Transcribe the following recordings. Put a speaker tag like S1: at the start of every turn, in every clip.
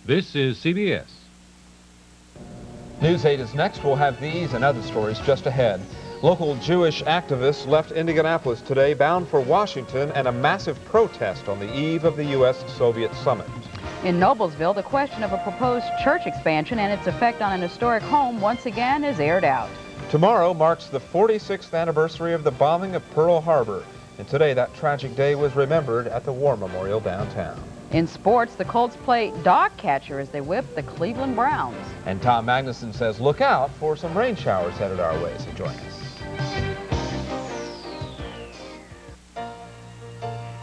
S1: This is CBS.
S2: News 8 is next. We'll have these and other stories just ahead. Local Jewish activists left Indianapolis today bound for Washington and a massive protest on the eve of the U.S.-Soviet summit.
S3: In Noblesville, the question of a proposed church expansion and its effect on an historic home once again is aired out.
S2: Tomorrow marks the 46th anniversary of the bombing of Pearl Harbor, and today that tragic day was remembered at the War Memorial downtown.
S3: In sports, the Colts play dog catcher as they whip the Cleveland Browns.
S2: And Tom Magnuson says look out for some rain showers headed our way, so join us.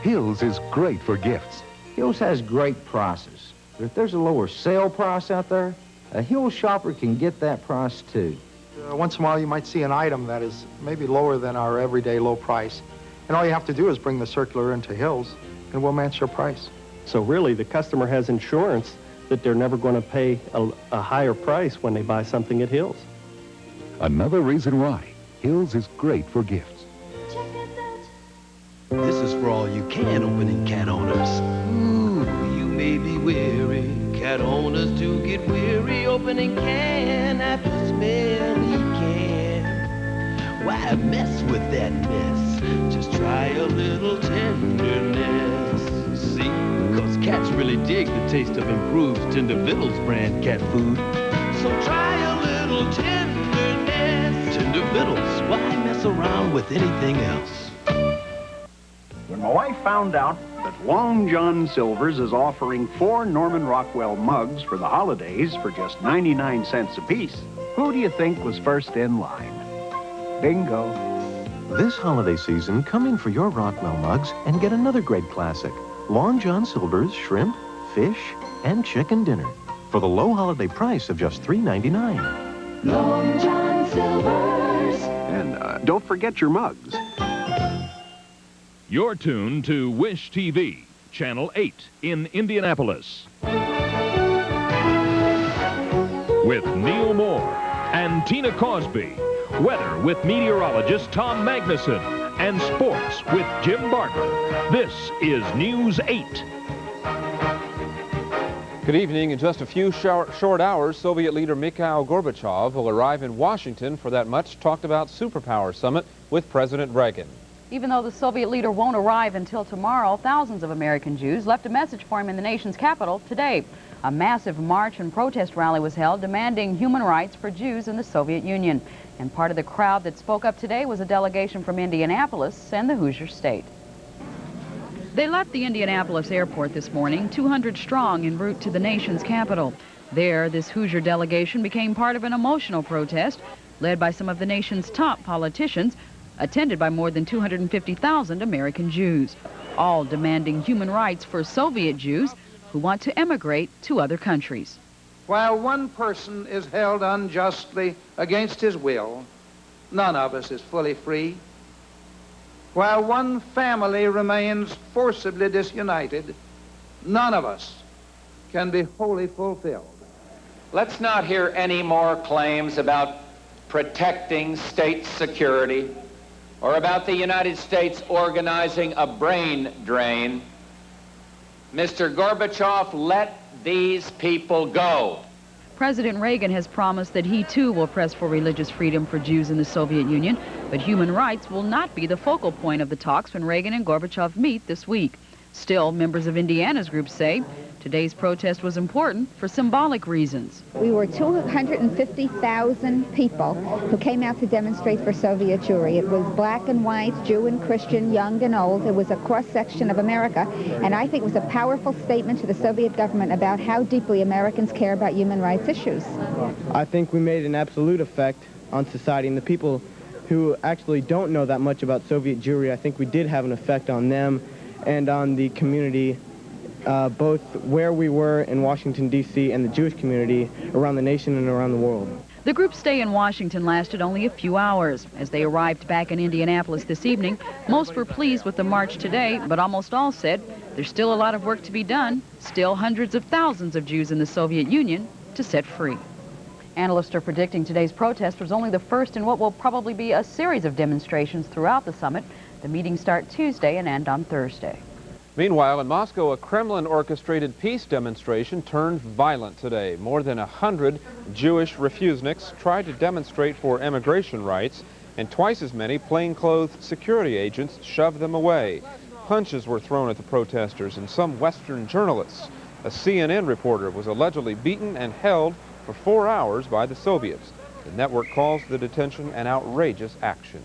S4: Hills is great for gifts.
S5: Hills has great prices. But if there's a lower sale price out there, a Hills shopper can get that price too.
S6: Once in a while you might see an item that is maybe lower than our everyday low price. And all you have to do is bring the circular into Hills and we'll match your price.
S7: So really the customer has insurance that they're never going to pay a higher price when they buy something at Hills.
S4: Another reason why Hills is great for gifts.
S8: This is for all you can opening cat owners. Ooh, you may be weary. Cat owners do get weary opening can after smelly can. Why mess with that mess? Just try a little tenderness. See, because cats really dig the taste of improved Tender Vittles brand cat food. So try a little tenderness. Tender Vittles, why mess around with anything else?
S9: When my wife found out that Long John Silver's is offering 4 Norman Rockwell mugs for the holidays for just 99 cents apiece, who do you think was first in line? Bingo.
S10: This holiday season, come in for your Rockwell mugs and get another great classic. Long John Silver's shrimp, fish, and chicken dinner for the low holiday price of just $3.99.
S11: Long John Silver's.
S9: And don't forget your mugs.
S1: You're tuned to Wish TV, Channel 8 in Indianapolis. With Neal Moore and Tina Cosby. Weather with meteorologist Tom Magnuson. And sports with Jim Barbar. This is News 8.
S2: Good evening. In just a few short hours, Soviet leader Mikhail Gorbachev will arrive in Washington for that much-talked-about superpower summit with President Reagan.
S3: Even though the Soviet leader won't arrive until tomorrow, thousands of American Jews left a message for him in the nation's capital today. A massive march and protest rally was held demanding human rights for Jews in the Soviet Union. And part of the crowd that spoke up today was a delegation from Indianapolis and the Hoosier State. They left the Indianapolis airport this morning, 200 strong, en route to the nation's capital. There, this Hoosier delegation became part of an emotional protest led by some of the nation's top politicians, attended by more than 250,000 American Jews, all demanding human rights for Soviet Jews who want to emigrate to other countries.
S12: While one person is held unjustly against his will, none of us is fully free. While one family remains forcibly disunited, none of us can be wholly fulfilled.
S13: Let's not hear any more claims about protecting state security or about the United States organizing a brain drain. Mr. Gorbachev, let these people go.
S3: President Reagan has promised that he too will press for religious freedom for Jews in the Soviet Union, but human rights will not be the focal point of the talks when Reagan and Gorbachev meet this week. Still, members of Indiana's group say today's protest was important for symbolic reasons.
S14: We were 250,000 people who came out to demonstrate for Soviet Jewry. It was black and white, Jew and Christian, young and old. It was a cross-section of America, and I think it was a powerful statement to the Soviet government about how deeply Americans care about human rights issues.
S15: I think we made an absolute effect on society, and the people who actually don't know that much about Soviet Jewry, I think we did have an effect on them and on the community, both where we were in Washington, D.C. and the Jewish community around the nation and around the world.
S3: The group's stay in Washington lasted only a few hours. As they arrived back in Indianapolis this evening, most were pleased with the march today, but almost all said there's still a lot of work to be done, still hundreds of thousands of Jews in the Soviet Union to set free. Analysts are predicting today's protest was only the first in what will probably be a series of demonstrations throughout the summit. The meetings start Tuesday and end on Thursday.
S2: Meanwhile, in Moscow, a Kremlin-orchestrated peace demonstration turned violent today. More than 100 Jewish refuseniks tried to demonstrate for immigration rights, and twice as many plainclothes security agents shoved them away. Punches were thrown at the protesters and some Western journalists. A CNN reporter was allegedly beaten and held for 4 hours by the Soviets. The network calls the detention an outrageous action.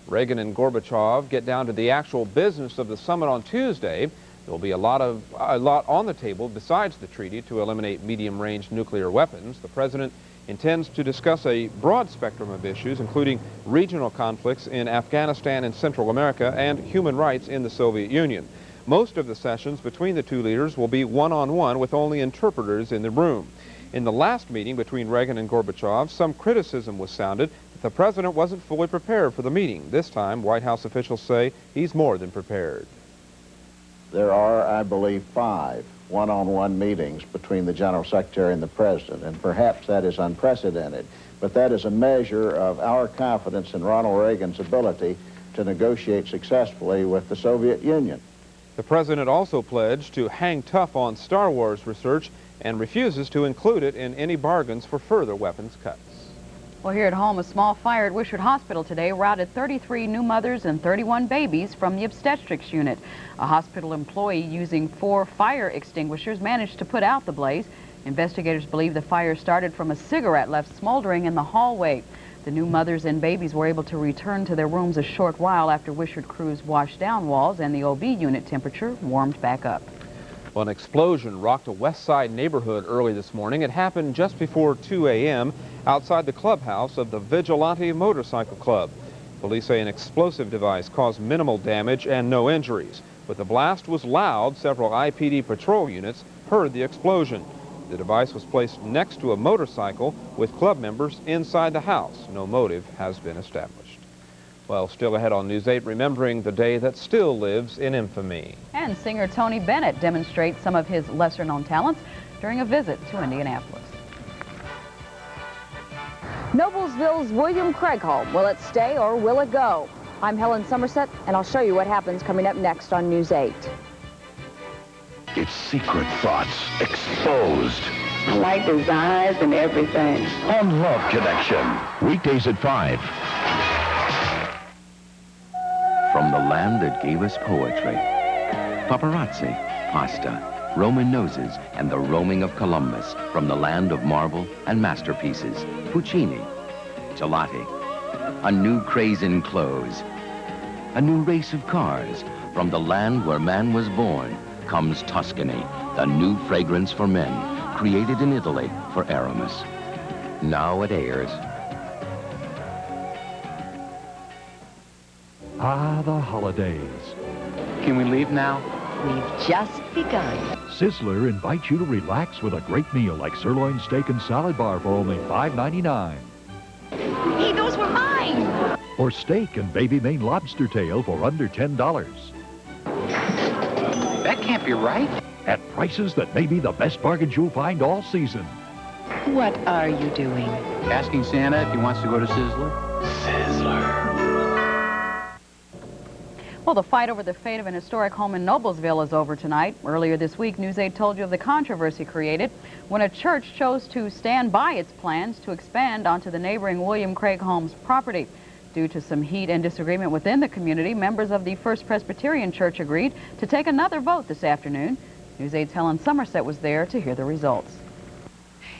S2: Reagan and Gorbachev get down to the actual business of the summit on Tuesday. There will be a lot on the table besides the treaty to eliminate medium-range nuclear weapons. The president intends to discuss a broad spectrum of issues, including regional conflicts in Afghanistan and Central America and human rights in the Soviet Union. Most of the sessions between the two leaders will be one-on-one with only interpreters in the room. In the last meeting between Reagan and Gorbachev, some criticism was sounded that the president wasn't fully prepared for the meeting. This time, White House officials say he's more than prepared.
S16: There are, I believe, 5 one-on-one meetings between the General Secretary and the President, and perhaps that is unprecedented, but that is a measure of our confidence in Ronald Reagan's ability to negotiate successfully with the Soviet Union.
S2: The president also pledged to hang tough on Star Wars research and refuses to include it in any bargains for further weapons cuts.
S3: Well, here at home, a small fire at Wishart Hospital today routed 33 new mothers and 31 babies from the obstetrics unit. A hospital employee using 4 fire extinguishers managed to put out the blaze. Investigators believe the fire started from a cigarette left smoldering in the hallway. The new mothers and babies were able to return to their rooms a short while after Wishart crews washed down walls and the OB unit temperature warmed back up.
S2: Well, an explosion rocked a West Side neighborhood early this morning. It happened just before 2 a.m. outside the clubhouse of the Vigilante Motorcycle Club. Police say an explosive device caused minimal damage and no injuries. But the blast was loud. Several IPD patrol units heard the explosion. The device was placed next to a motorcycle with club members inside the house. No motive has been established. Well, still ahead on News 8, remembering the day that still lives in infamy.
S3: And singer Tony Bennett demonstrates some of his lesser-known talents during a visit to Indianapolis. Noblesville's William Craig home. Will it stay or will it go? I'm Helen Somerset, and I'll show you what happens coming up next on News 8.
S17: Its secret thoughts exposed.
S18: I like his eyes and everything.
S17: On Love Connection, weekdays at 5.
S19: From the land that gave us poetry, paparazzi, pasta, Roman noses, and the roaming of Columbus. From the land of marble and masterpieces, Puccini, gelati, a new craze in clothes, a new race of cars. From the land where man was born comes Tuscany, the new fragrance for men, created in Italy for Aramis. Now it airs.
S4: Ah, the holidays.
S20: Can we leave now?
S18: We've just begun.
S4: Sizzler invites you to relax with a great meal like sirloin steak and salad bar for only $5.99.
S18: Hey, those were mine!
S4: Or steak and baby Maine lobster tail for under $10.
S20: That can't be right.
S4: At prices that may be the best bargains you'll find all season.
S18: What are you doing?
S20: Asking Santa if he wants to go to Sizzler.
S4: Sizzler.
S3: Well, the fight over the fate of an historic home in Noblesville is over tonight. Earlier this week, News 8 told you of the controversy created when a church chose to stand by its plans to expand onto the neighboring William Craig Homes property. Due to some heat and disagreement within the community, members of the First Presbyterian Church agreed to take another vote this afternoon. News 8's Helen Somerset was there to hear the results.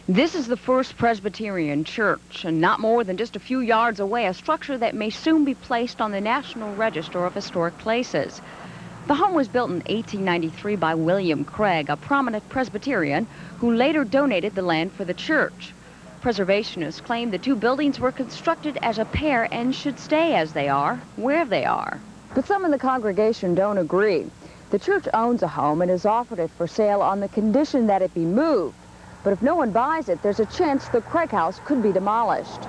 S21: This is the First Presbyterian Church, and not more than just a few yards away, a structure that may soon be placed on the National Register of Historic Places. The home was built in 1893 by William Craig, a prominent Presbyterian who later donated the land for the church. Preservationists claim the two buildings were constructed as a pair and should stay as they are, where they are.
S3: But some in the congregation don't agree. The church owns a home and has offered it for sale on the condition that it be moved. But if no one buys it, there's a chance the Craig house could be demolished.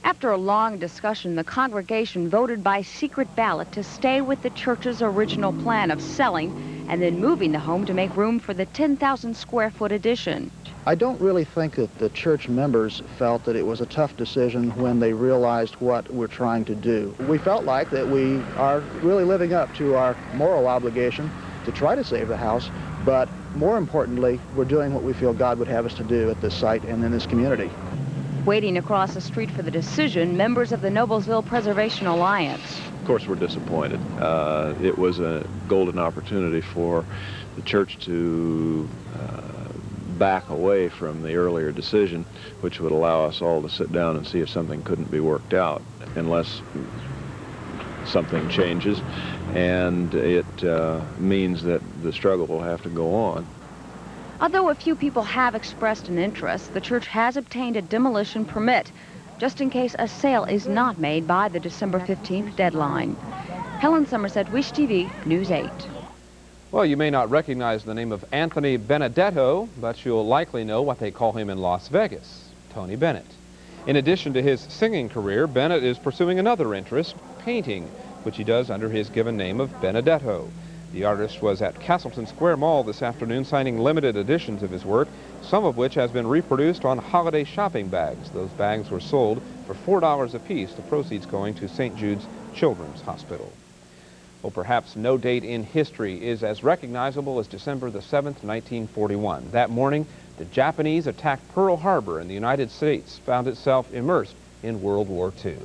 S21: After a long discussion, the congregation voted by secret ballot to stay with the church's original plan of selling and then moving the home to make room for the 10,000 square foot addition.
S22: I don't really think that the church members felt that it was a tough decision when they realized what we're trying to do. We felt like that we are really living up to our moral obligation to try to save the house, but more importantly, we're doing what we feel God would have us to do at this site and in this community.
S21: Waiting across the street for the decision, members of the Noblesville Preservation Alliance.
S5: Of course, we're disappointed. It was a golden opportunity for the church to back away from the earlier decision, which would allow us all to sit down and see if something couldn't be worked out, unless something changes, and it means that the struggle will have to go on.
S21: Although a few people have expressed an interest, the church has obtained a demolition permit, just in case a sale is not made by the December 15th deadline. Helen Somerset, Wish TV, News 8.
S2: Well, you may not recognize the name of Anthony Benedetto, but you'll likely know what they call him in Las Vegas, Tony Bennett. In addition to his singing career, Bennett is pursuing another interest, painting, which he does under his given name of Benedetto. The artist was at Castleton Square Mall this afternoon signing limited editions of his work, some of which has been reproduced on holiday shopping bags. Those bags were sold for $4 apiece, the proceeds going to St. Jude's Children's Hospital. Well, perhaps no date in history is as recognizable as December the 7th, 1941. That morning, the Japanese attacked Pearl Harbor, and the United States found itself immersed in World War II.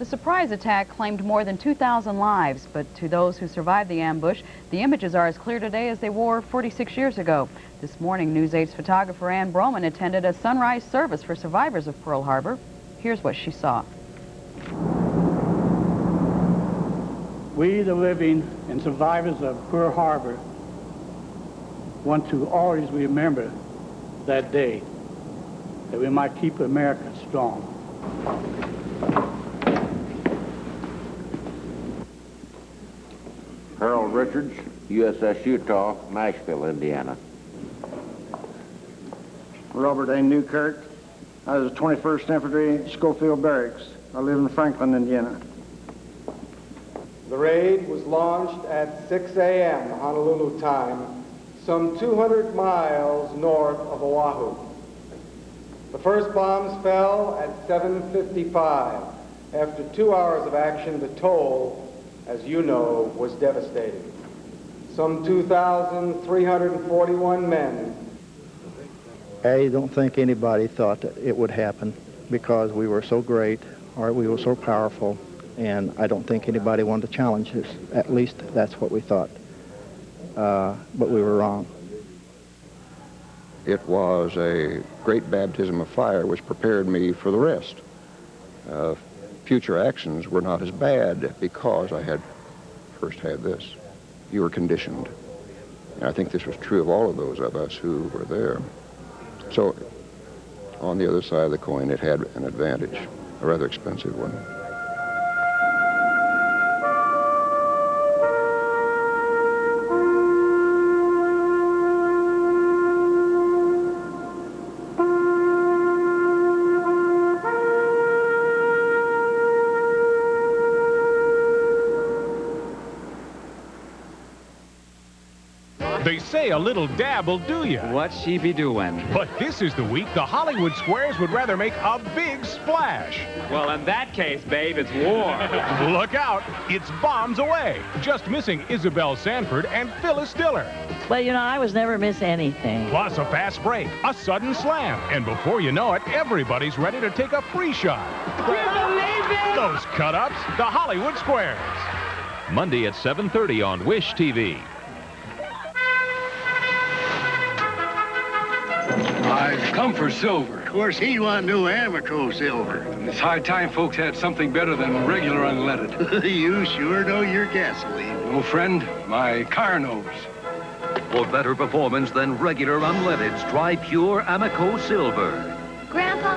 S3: The surprise attack claimed more than 2,000 lives, but to those who survived the ambush, the images are as clear today as they were 46 years ago. This morning, News 8's photographer Ann Broman attended a sunrise service for survivors of Pearl Harbor. Here's what she saw.
S6: We, the living and survivors of Pearl Harbor, want to always remember that day, that we might keep America strong.
S23: Harold Richards, USS Utah, Nashville, Indiana.
S24: Robert A. Newkirk. I was 21st Infantry, Schofield Barracks. I live in Franklin, Indiana.
S25: The raid was launched at 6 a.m. Honolulu time, some 200 miles north of Oahu. The first bombs fell at 7:55. After 2 hours of action, the toll, as you know, was devastating. Some 2,341 men.
S22: I don't think anybody thought that it would happen because we were so great, or we were so powerful, and I don't think anybody wanted to challenge us. At least that's what we thought. But we were wrong.
S26: It was a great baptism of fire which prepared me for the rest. Future actions were not as bad because I had first had this. You were conditioned. And I think this was true of all of those of us who were there. So on the other side of the coin, it had an advantage, a rather expensive one.
S1: They say a little dab will do ya.
S27: What's she be doing?
S1: But this is the week the Hollywood squares would rather make a big splash.
S27: Well, in that case, babe, it's war.
S1: Look out, it's bombs away. Just missing Isabel Sanford and Phyllis Diller.
S28: Well, you know, I was never miss anything.
S1: Plus a fast break, a sudden slam, and before you know it, everybody's ready to take a free shot.
S28: Do you believe it?
S1: Those cut-ups, the Hollywood squares. Monday at 7:30 on Wish TV.
S29: I've come for silver.
S30: Of course, he want new Amico Silver.
S29: It's high time folks had something better than regular unleaded.
S30: You sure know your gasoline.
S29: Oh, friend, my car knows.
S31: For better performance than regular unleadeds, try pure Amico Silver.
S32: Grandpa,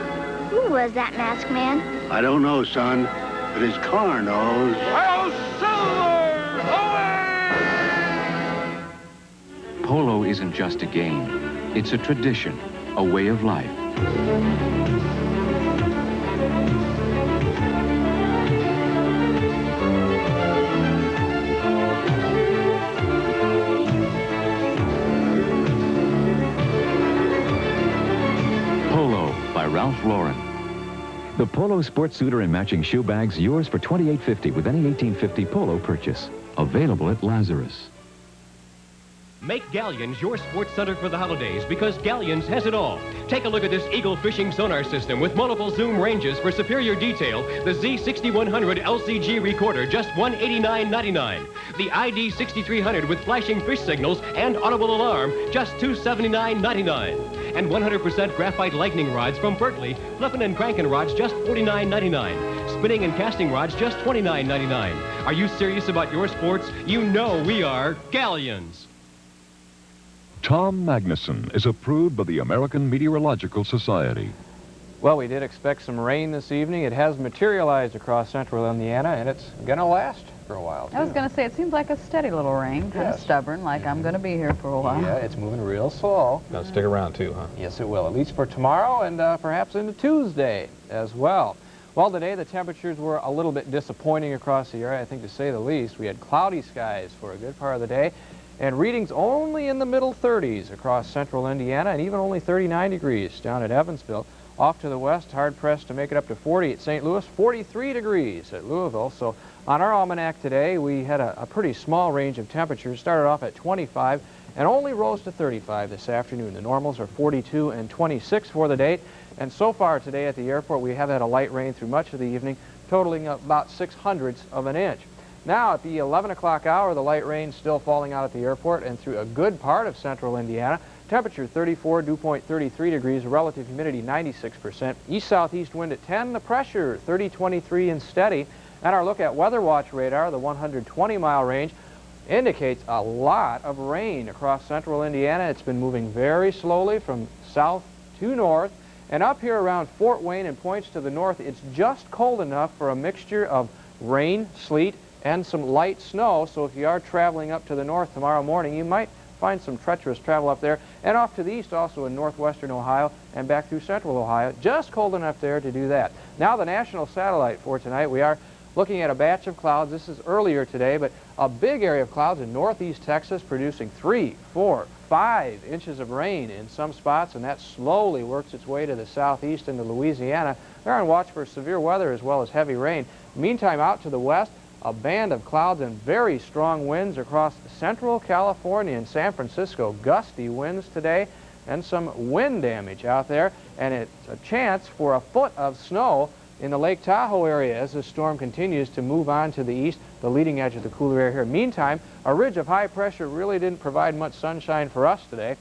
S32: who was that masked man?
S30: I don't know, son, but his car knows.
S29: Oh, Silver! Away!
S19: Polo isn't just a game. It's a tradition, a way of life. Polo by Ralph Lauren.
S33: The Polo sports suitor and matching shoe bags, yours for $28.50 with any 1850 Polo purchase. Available at Lazarus.
S7: Make Galleons your sports center for the holidays because Galleons has it all. Take a look at this Eagle fishing sonar system with multiple zoom ranges for superior detail. The Z6100 LCG recorder, just $189.99. The ID 6300 with flashing fish signals and audible alarm, just $279.99. And 100% graphite lightning rods from Berkeley, flippin' and crankin' rods, just $49.99. Spinning and casting rods, just $29.99. Are you serious about your sports? You know we are Galleons.
S4: Tom Magnuson is approved by the American Meteorological Society.
S2: Well, we did expect some rain this evening. It has materialized across central Indiana, and it's going to last for a while, too.
S3: I was going to say, it seems like a steady little rain, kind of stubborn, like I'm going to be here for a while.
S2: Yeah, it's moving real slow. It'll stick around, too, huh? Yes, it will, at least for tomorrow and perhaps into Tuesday as well. Well, today the temperatures were a little bit disappointing across the area, I think to say the least. We had cloudy skies for a good part of the day, and readings only in the middle 30s across central Indiana, and even only 39 degrees down at Evansville. Off to the west, hard-pressed to make it up to 40 at St. Louis, 43 degrees at Louisville. So on our almanac today, we had a pretty small range of temperatures. Started off at 25 and only rose to 35 this afternoon. The normals are 42 and 26 for the date. And so far today at the airport, we have had a light rain through much of the evening, totaling about 0.06 of an inch. Now, at the 11 o'clock hour, the light rain still falling out at the airport and through a good part of central Indiana. Temperature 34, dew point 33 degrees, relative humidity 96%. East-southeast wind at 10, the pressure 30-23 and steady. And our look at Weather Watch radar, the 120-mile range, indicates a lot of rain across central Indiana. It's been moving very slowly from south to north. And up here around Fort Wayne and points to the north, it's just cold enough for a mixture of rain, sleet, and some light snow. So if you are traveling up to the north tomorrow morning, you might find some treacherous travel up there. And off to the east also in northwestern Ohio and back through central Ohio. Just cold enough there to do that. Now the national satellite for tonight, we are looking at a batch of clouds. This is earlier today, but a big area of clouds in northeast Texas producing 3, 4, 5 inches of rain in some spots, and that slowly works its way to the southeast into Louisiana. They're on watch for severe weather as well as heavy rain. Meantime, out to the west, a band of clouds and very strong winds across central California and San Francisco. Gusty winds today and some wind damage out there, and it's a chance for a foot of snow in the Lake Tahoe area as the storm continues to move on to the east, the leading edge of the cooler air here. Meantime, a ridge of high pressure really didn't provide much sunshine for us today.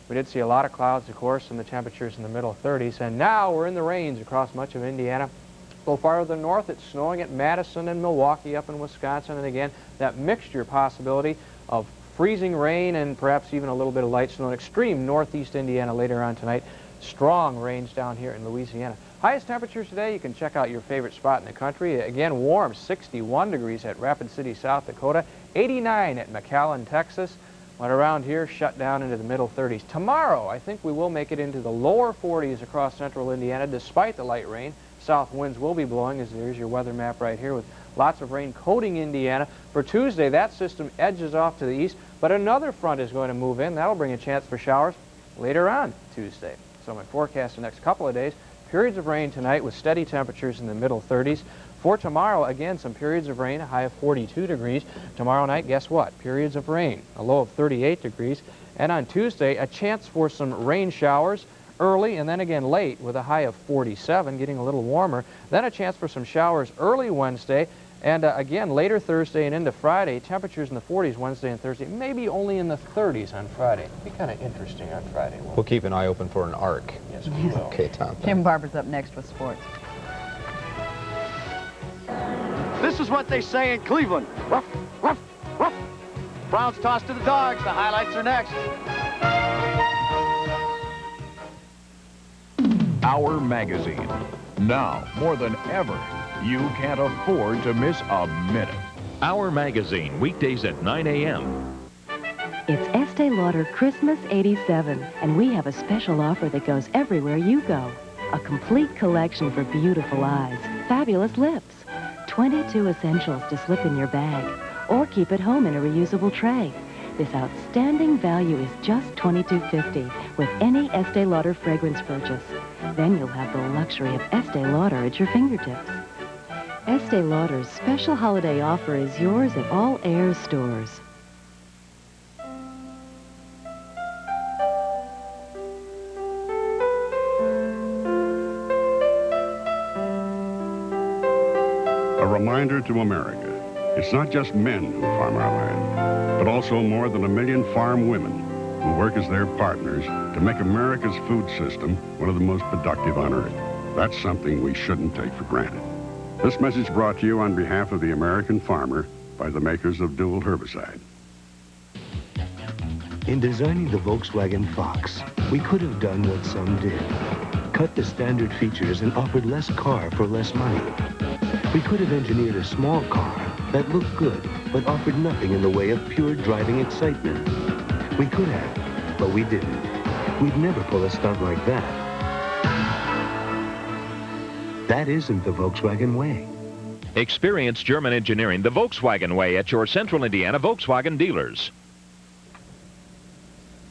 S2: We did see a lot of clouds, of course, and the temperatures in the middle 30s, and now we're in the rains across much of Indiana. A little farther north, it's snowing at Madison and Milwaukee up in Wisconsin, and again, that mixture possibility of freezing rain and perhaps even a little bit of light snow in extreme northeast Indiana later on tonight. Strong rains down here in Louisiana. Highest temperatures today, you can check out your favorite spot in the country. Again, warm, 61 degrees at Rapid City, South Dakota, 89 at McAllen, Texas. But around here, shut down into the middle 30s. Tomorrow, I think we will make it into the lower 40s across central Indiana, despite the light rain. South winds will be blowing, as there's your weather map right here, with lots of rain coating Indiana. For Tuesday, that system edges off to the east, but another front is going to move in. That'll bring a chance for showers later on Tuesday. So my forecast the next couple of days, periods of rain tonight with steady temperatures in the middle 30s. For tomorrow, again, some periods of rain, a high of 42 degrees. Tomorrow night, guess what? Periods of rain, a low of 38 degrees. And on Tuesday, a chance for some rain showers early and then again late with a high of 47, getting a little warmer. Then a chance for some showers early Wednesday. And again, later Thursday and into Friday, temperatures in the 40s Wednesday and Thursday, maybe only in the 30s on Friday. Be kind of interesting on Friday. We'll keep an eye open for an arc.
S3: Yes, we will.
S2: Okay, Tom.
S3: Jim Barbar's up next with sports.
S8: This is what they say in Cleveland. Ruff, ruff, ruff. Browns toss to the Dogs. The highlights are next.
S4: Our magazine. Now, more than ever, you can't afford to miss a minute.
S1: Our magazine, weekdays at 9 a.m.
S9: It's Este Lauder Christmas 87, and we have a special offer that goes everywhere you go. A complete collection for beautiful eyes, fabulous lips, 22 essentials to slip in your bag, or keep at home in a reusable tray. This outstanding value is just $22.50 with any Este Lauder fragrance purchase. Then you'll have the luxury of Este Lauder at your fingertips. Este Lauder's special holiday offer is yours at all Ayers stores.
S5: reminder to America. It's not just men who farm our land, but also more than 1 million farm women who work as their partners to make America's food system one of the most productive on earth. That's something we shouldn't take for granted. This message brought to you on behalf of the American farmer by the makers of dual herbicide.
S6: In designing the Volkswagen Fox, we could have done what some did. Cut the standard features and offered less car for less money. We could have engineered a small car that looked good, but offered nothing in the way of pure driving excitement. We could have, but we didn't. We'd never pull a stunt like that. That isn't the Volkswagen way.
S1: Experience German engineering the Volkswagen way at your Central Indiana Volkswagen dealers.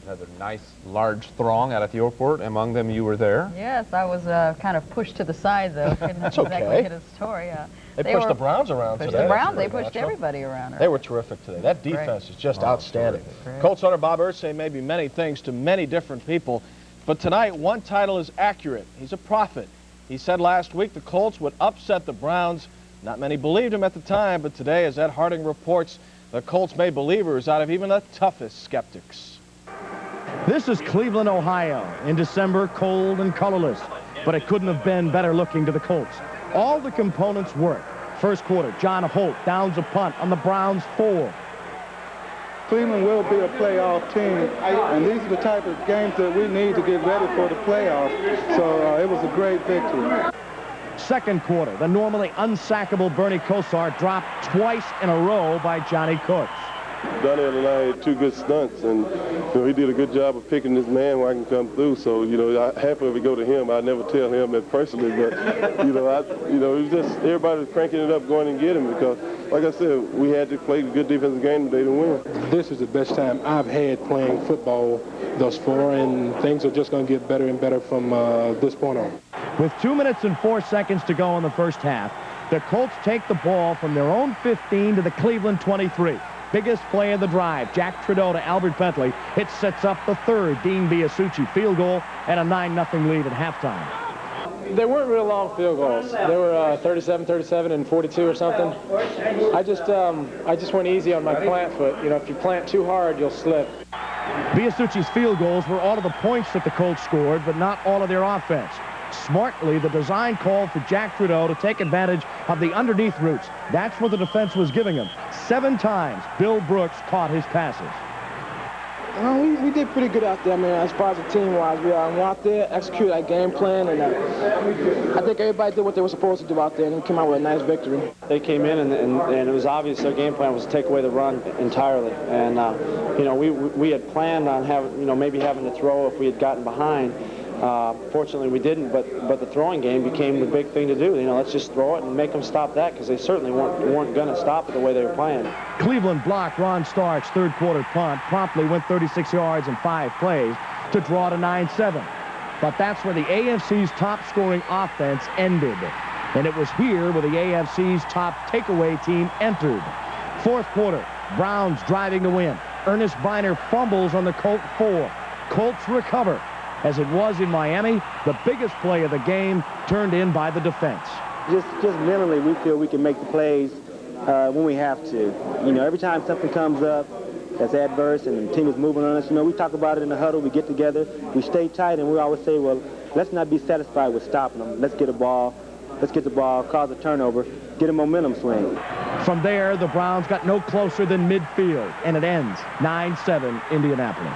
S2: Another nice, large throng out at the airport. Among them, you were there.
S3: Yes, I was kind of pushed to the side, though. Couldn't exactly get a story.
S10: They pushed the Browns around today.
S3: The Browns, they pushed everybody around.
S10: They were terrific today. That defense is just outstanding. Colts owner Bob Irsay may be many things to many different people, but tonight, one title is accurate. He's a prophet. He said last week the Colts would upset the Browns. Not many believed him at the time, but today, as Ed Harding reports, the Colts made believers out of even the toughest skeptics.
S11: This is Cleveland, Ohio. In December, cold and colorless, but it couldn't have been better looking to the Colts. All the components work. First quarter, John Holt downs a punt on the Browns' 4.
S25: Cleveland will be a playoff team, and these are the type of games that we need to get ready for the playoffs. So it was a great victory.
S11: Second quarter, the normally unsackable Bernie Kosar dropped twice in a row by Johnny Cooks.
S12: Donnell and I had 2 good stunts, and he did a good job of picking this man where I can come through. So half of it go to him. I never tell him that personally, but it was just everybody was cranking it up, going and get him because, like I said, we had to play a good defensive game today to win.
S13: This is the best time I've had playing football thus far, and things are just going to get better and better from this point on.
S11: With 2 minutes and 4 seconds to go in the first half, the Colts take the ball from their own 15 to the Cleveland 23. Biggest play of the drive, Jack Trudeau to Albert Bentley. It sets up the third Dean Biasucci field goal and a 9-0 lead at halftime.
S13: They weren't real long field goals. They were 37, 37, and 42 or something. I just went easy on my plant foot. If you plant too hard, you'll slip.
S11: Biasucci's field goals were all of the points that the Colts scored, but not all of their offense. Smartly, the design called for Jack Trudeau to take advantage of the underneath routes. That's what the defense was giving him. 7 times, Bill Brooks caught his passes.
S13: We did pretty good out there, man, as far as the team-wise. We went out there, executed our game plan, and I think everybody did what they were supposed to do out there, and we came out with a nice victory.
S14: They came in, and it was obvious their game plan was to take away the run entirely. And, we had planned on maybe having to throw if we had gotten behind. Fortunately, we didn't, but the throwing game became the big thing to do. Let's just throw it and make them stop that because they certainly weren't going to stop it the way they were playing.
S11: Cleveland blocked Ron Stark's third quarter punt, promptly went 36 yards in 5 plays to draw to 9-7. But that's where the AFC's top-scoring offense ended. And it was here where the AFC's top takeaway team entered. Fourth quarter, Browns driving to win. Ernest Biner fumbles on the Colt 4. Colts recover. As it was in Miami, the biggest play of the game turned in by the defense.
S15: Just mentally, we feel we can make the plays when we have to. Every time something comes up that's adverse and the team is moving on us, we talk about it in the huddle, we get together, we stay tight, and we always say, well, let's not be satisfied with stopping them. Let's get the ball, cause a turnover, get a momentum swing.
S11: From there, the Browns got no closer than midfield, and it ends 9-7 Indianapolis.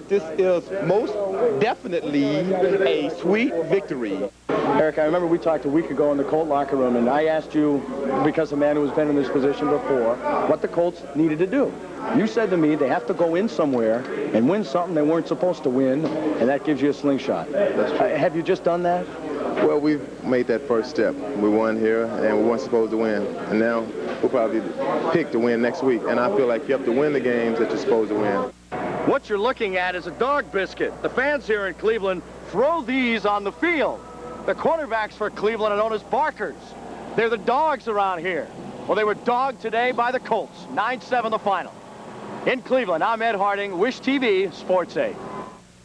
S16: This is most definitely a sweet victory.
S24: Eric, I remember we talked a week ago in the Colt locker room, and I asked you, because a man who has been in this position before, what the Colts needed to do. You said to me they have to go in somewhere and win something they weren't supposed to win, and that gives you a slingshot.
S16: That's true.
S24: Have you just done that?
S16: Well, we've made that first step. We won here, and we weren't supposed to win. And now we'll probably pick to win next week. And I feel like you have to win the games that you're supposed to win.
S8: What you're looking at is a dog biscuit. The fans here in Cleveland throw these on the field. The quarterbacks for Cleveland are known as barkers. They're the dogs around here. Well, they were dogged today by the Colts. 9-7 the final. In Cleveland, I'm Ed Harding, Wish TV, Sports 8.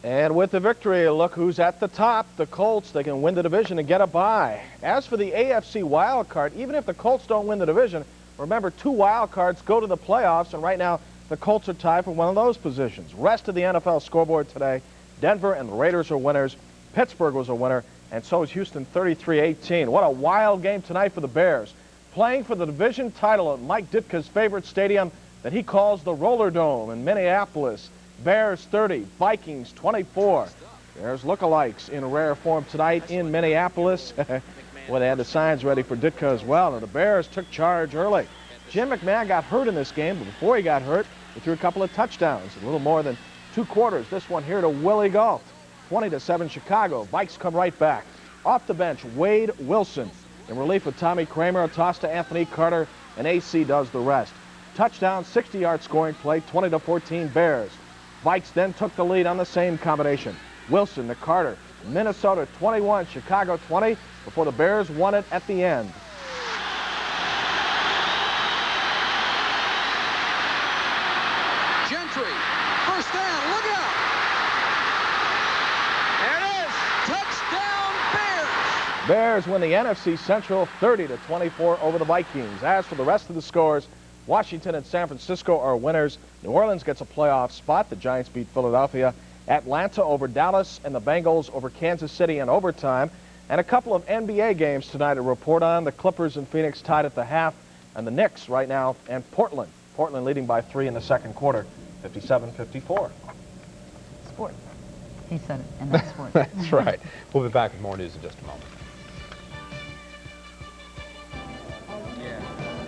S10: And with the victory, look who's at the top. The Colts, they can win the division and get a bye. As for the AFC wild card, even if the Colts don't win the division, remember 2 wild cards go to the playoffs, and right now the Colts are tied for one of those positions. Rest of the NFL scoreboard today, Denver and the Raiders are winners. Pittsburgh was a winner, and so is Houston 33-18. What a wild game tonight for the Bears. Playing for the division title at Mike Ditka's favorite stadium that he calls the Roller Dome in Minneapolis. Bears 30, Vikings 24. Bears lookalikes in rare form tonight in Minneapolis. Well, they had the signs ready for Ditka as well. And the Bears took charge early. Jim McMahon got hurt in this game, but before he got hurt, he threw a couple of touchdowns. A little more than 2 quarters. This one here to Willie Gault. 20-7 Chicago. Vikes come right back. Off the bench, Wade Wilson. In relief with Tommy Kramer, a toss to Anthony Carter, and AC does the rest. Touchdown, 60-yard scoring play, 20-14 Bears. Vikes then took the lead on the same combination. Wilson to Carter. Minnesota 21, Chicago 20, before the Bears won it at the end.
S17: Gentry, first down, look out! There it is, touchdown Bears!
S10: Bears win the NFC Central 30-24 over the Vikings. As for the rest of the scores, Washington and San Francisco are winners. New Orleans gets a playoff spot. The Giants beat Philadelphia. Atlanta over Dallas, and the Bengals over Kansas City in overtime. And a couple of NBA games tonight to report on. The Clippers and Phoenix tied at the half, and the Knicks right now, and Portland. Portland leading by 3 in the second quarter, 57-54.
S3: Sport. He said it, and that's sport.
S2: That's right. We'll be back with more news in just a moment.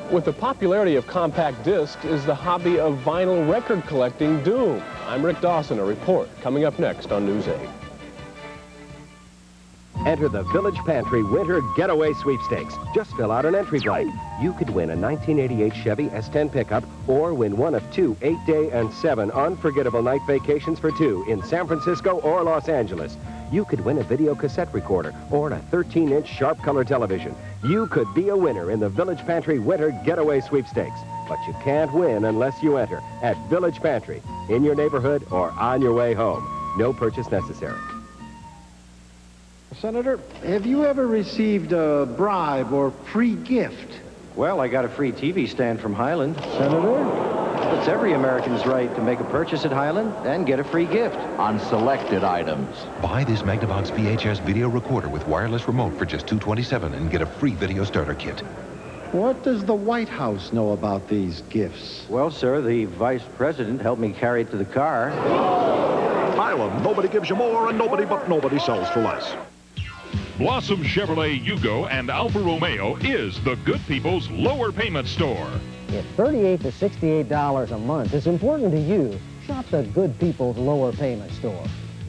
S18: With the popularity of compact discs is the hobby of vinyl record collecting doom. I'm Rick Dawson, a report coming up next on News 8.
S20: Enter the Village Pantry Winter Getaway Sweepstakes. Just fill out an entry blank. You could win a 1988 Chevy S10 pickup or win one of 2 8-day and 7 unforgettable night vacations for 2 in San Francisco or Los Angeles. You could win a video cassette recorder or a 13-inch sharp color television. You could be a winner in the Village Pantry Winter Getaway Sweepstakes. But you can't win unless you enter at Village Pantry, in your neighborhood or on your way home. No purchase necessary.
S21: Senator, have you ever received a bribe or free gift?
S22: Well, I got a free TV stand from Highland.
S21: Senator?
S22: It's every American's right to make a purchase at Highland and get a free gift.
S23: On selected items. Buy this Magnavox VHS video recorder with wireless remote for just $227 and get a free video starter kit.
S21: What does the White House know about these gifts?
S22: Well, sir, the vice president helped me carry it to the car.
S26: Highland, nobody gives you more and nobody sells for less.
S1: Blossom Chevrolet Yugo and Alfa Romeo is the good people's lower payment store.
S27: If $38 to $68 a month is important to you, shop the Good People's Lower Payment Store.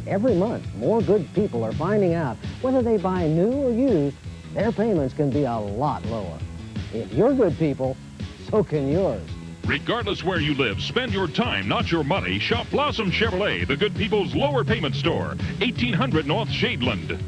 S27: Every month, more good people are finding out whether they buy new or used, their payments can be a lot lower. If you're good people, so can yours.
S1: Regardless where you live, spend your time, not your money. Shop Blossom Chevrolet, the good people's lower payment store, 1800 North Shadeland.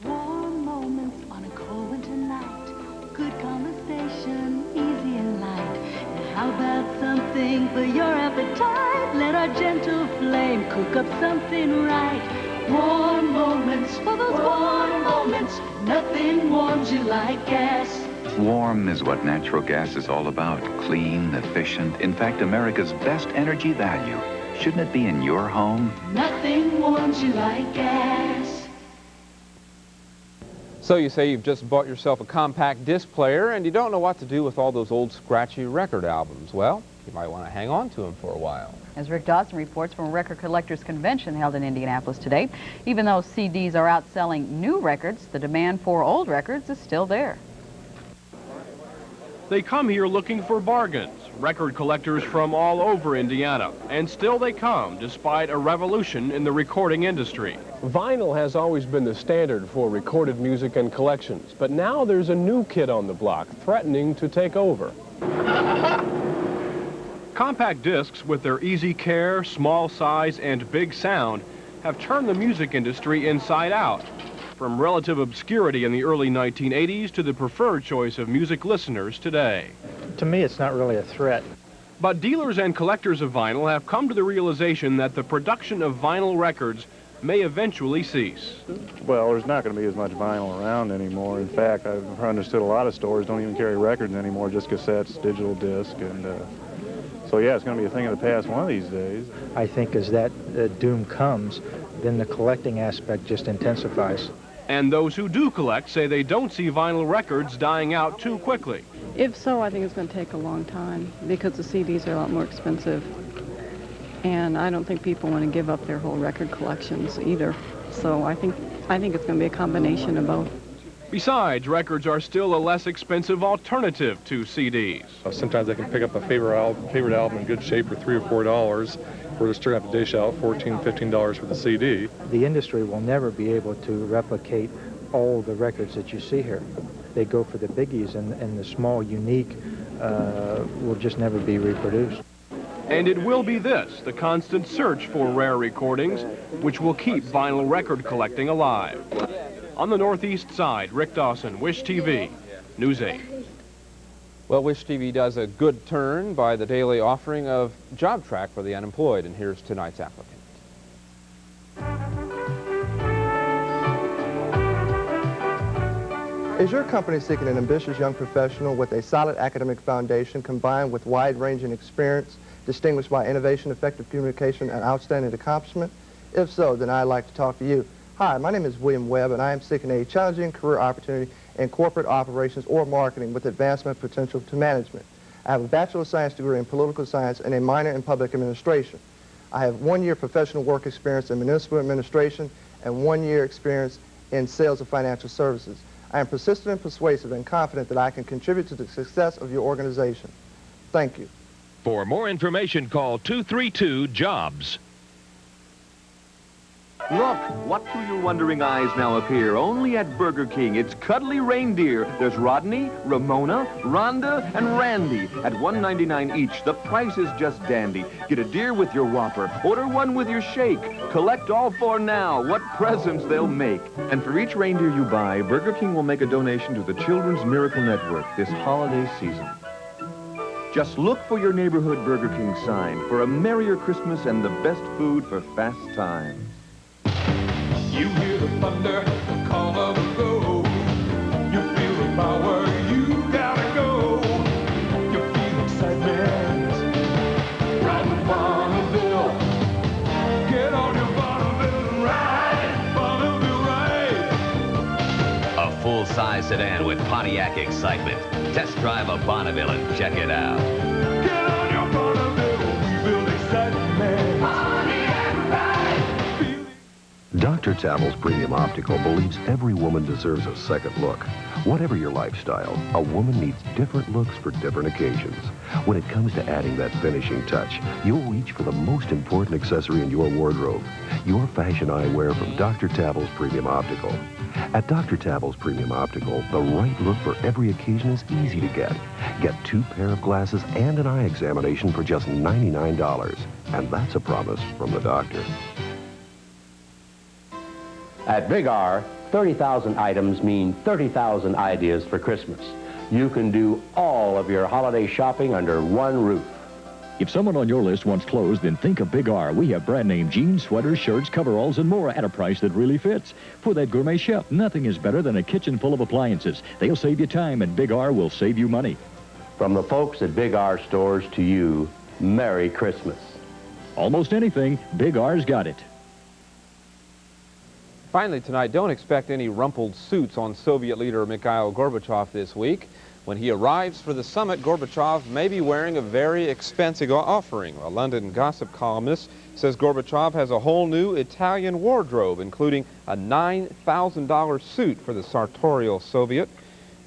S28: Warm moments on a cold winter night. Good conversation, easy and light. And how about something for your appetite? Let our gentle flame cook up something right. Warm moments for those warm moments. Nothing warms you like gas.
S29: Warm is what natural gas is all about. Clean, efficient, in fact, America's best energy value. Shouldn't it be in your home?
S28: Nothing warms you like gas.
S2: So you say you've just bought yourself a compact disc player and you don't know what to do with all those old scratchy record albums. Well, you might want to hang on to them for a while.
S3: As Rick Dawson reports from a record collectors convention held in Indianapolis today, even though CDs are outselling new records, the demand for old records is still there.
S18: They come here looking for bargains, record collectors from all over Indiana, and still they come despite a revolution in the recording industry. Vinyl has always been the standard for recorded music and collections, but now there's a new kid on the block threatening to take over. Compact discs, with their easy care, small size, and big sound, have turned the music industry inside out. From relative obscurity in the early 1980s to the preferred choice of music listeners today.
S30: To me, it's not really a threat.
S18: But dealers and collectors of vinyl have come to the realization that the production of vinyl records may eventually cease.
S4: Well, there's not going to be as much vinyl around anymore. In fact, I've understood a lot of stores don't even carry records anymore, just cassettes, digital disc, and so yeah, it's going to be a thing of the past one of these days.
S5: I think as that doom comes, then the collecting aspect just intensifies.
S18: And those who do collect say they don't see vinyl records dying out too quickly.
S6: If so, I think it's going to take a long time because the CDs are a lot more expensive. And I don't think people want to give up their whole record collections either. So I think it's going to be a combination of both.
S18: Besides, records are still a less expensive alternative to CDs.
S7: Sometimes I can pick up a favorite album in good shape for $3 or $4. We're just going to have to dish out $14, $15 for the CD.
S5: The industry will never be able to replicate all the records that you see here. They go for the biggies, and the small, unique will just never be reproduced.
S18: And it will be this, the constant search for rare recordings, which will keep vinyl record collecting alive. On the Northeast Side, Rick Dawson, Wish TV, News 8.
S2: Well, Wish TV does a good turn by the daily offering of Job Track for the unemployed, and here's tonight's applicant.
S9: Is your company seeking an ambitious young professional with a solid academic foundation combined with wide-ranging experience, distinguished by innovation, effective communication, and outstanding accomplishment? If so, then I'd like to talk to you. Hi, my name is William Webb, and I am seeking a challenging career opportunity in corporate operations or marketing with advancement potential to management. I have a Bachelor of Science degree in political science and a minor in public administration. I have 1 year professional work experience in municipal administration and 1 year experience in sales of financial services. I am persistent and persuasive and confident that I can contribute to the success of your organization. Thank you.
S1: For more information, call 232-JOBS.
S12: Look, what do your wondering eyes now appear? Only at Burger King. It's cuddly reindeer. There's Rodney, Ramona, Rhonda, and Randy. At $1.99 each, the price is just dandy. Get a deer with your Whopper. Order one with your shake. Collect all four now. What presents they'll make. And for each reindeer you buy, Burger King will make a donation to the Children's Miracle Network this holiday season. Just look for your neighborhood Burger King sign for a merrier Christmas and the best food for fast times.
S17: You hear the thunder, the call of the go. You feel the power, you gotta go. You feel excitement, ride the Bonneville. Get on your Bonneville and ride, Bonneville ride.
S13: A full-size sedan with Pontiac excitement. Test drive a Bonneville and check it out.
S17: Get on your Bonneville, we build excitement. Pontiac ride.
S23: Dr. Tavel's Premium Optical believes every woman deserves a second look. Whatever your lifestyle, a woman needs different looks for different occasions. When it comes to adding that finishing touch, you'll reach for the most important accessory in your wardrobe, your fashion eyewear from Dr. Tavel's Premium Optical. At Dr. Tavel's Premium Optical, the right look for every occasion is easy to get. Get 2 pair of glasses and an eye examination for just $99. And that's a promise from the doctor.
S19: At Big R, 30,000 items mean 30,000 ideas for Christmas. You can do all of your holiday shopping under one roof.
S25: If someone on your list wants clothes, then think of Big R. We have brand name jeans, sweaters, shirts, coveralls, and more at a price that really fits. For that gourmet chef, nothing is better than a kitchen full of appliances. They'll save you time, and Big R will save you money.
S19: From the folks at Big R stores to you, Merry Christmas.
S25: Almost anything, Big R's got it.
S2: Finally tonight, don't expect any rumpled suits on Soviet leader Mikhail Gorbachev this week. When he arrives for the summit, Gorbachev may be wearing a very expensive offering. A London gossip columnist says Gorbachev has a whole new Italian wardrobe, including a $9,000 suit for the sartorial Soviet.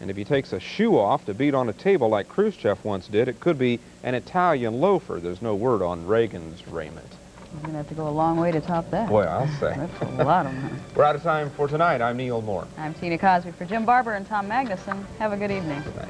S2: And if he takes a shoe off to beat on a table like Khrushchev once did, it could be an Italian loafer. There's no word on Reagan's raiment.
S3: You're going to have to go a long way to top that.
S2: Boy, I'll say.
S3: That's a lot of money.
S2: We're out of time for tonight. I'm Neal Moore.
S3: I'm Tina Cosby. For Jim Barbar and Tom Magnuson, have a good evening.
S2: Good night.